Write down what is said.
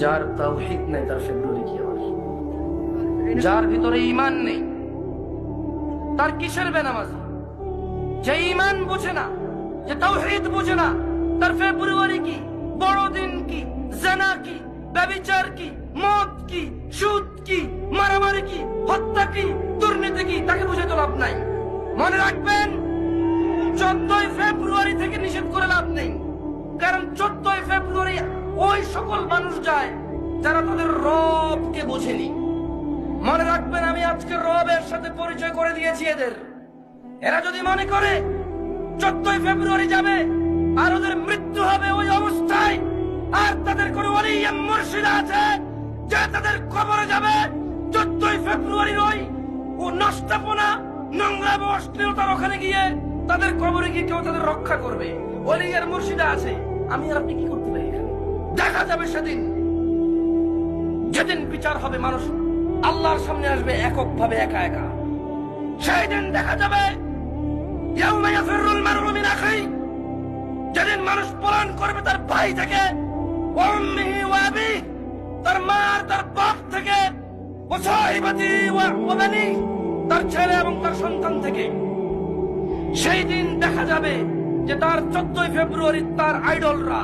যার তাওহীদ নেই তার ফেব্রুয়ারি কি হবে? যার ভিতরে ঈমান নেই তার কিসের বেনামাজি? যে ঈমান বোঝে না, যে তাওহীদ বোঝে না, তার ফেব্রুয়ারি কি, বড়দিন কি, জিনা কি, ব্যভিচার কি, মদ কি, সুদ কি, মারামারি কি, হত্যা কি, দুর্নীতি কি, তাকে বুঝে তো লাভ নাই। মনে রাখবেন, 14ই ফেব্রুয়ারি থেকে নিষেধ করে লাভ নেই। কারণ 14ই ফেব্রুয়ারি ওই সকল মানুষ যায় যারা তাদের রবকে বোঝেনি। মনে রাখবেন, আমি আজকে রবের সাথে পরিচয় করে দিয়েছি এদের। এরা যদি মনে করে 14ই ফেব্রুয়ারি যাবে আর ওদের মৃত্যু হবে ওই অবস্থায়, আর তাদের কোনো ওলি মুর্শিদ আছে যে তাদের কবরে যাবে 14ই ফেব্রুয়ারির ও নষ্টাপনা, নোংরা অশ্লীলতার ওখানে গিয়ে তাদের কবরে গিয়ে কেউ তাদের রক্ষা করবে, ওলি আর মুর্শিদা আছে, আমি আর আপনি কি করতে পারি? এখানে দেখা যাবে সেদিন, যেদিন বিচার হবে, মানুষ আল্লাহর সামনে আসবে একক ভাবে, একা একা। সেই দিন দেখা যাবে ইয়াউমা ইয়াফিরুল মারউ মিন আখিহি, যেদিন মানুষ পলায়ন করবে তার ভাই থেকে, ওয়া উম্মিহি ওয়া আবিহি, তার মা আর তার বাপ থেকে, ওয়া সাহিবাতি ওয়া বানি, তার ছেলে এবং তার সন্তান থেকে। সেই দিন দেখা যাবে যে তার 14ই ফেব্রুয়ারি তার আইডলরা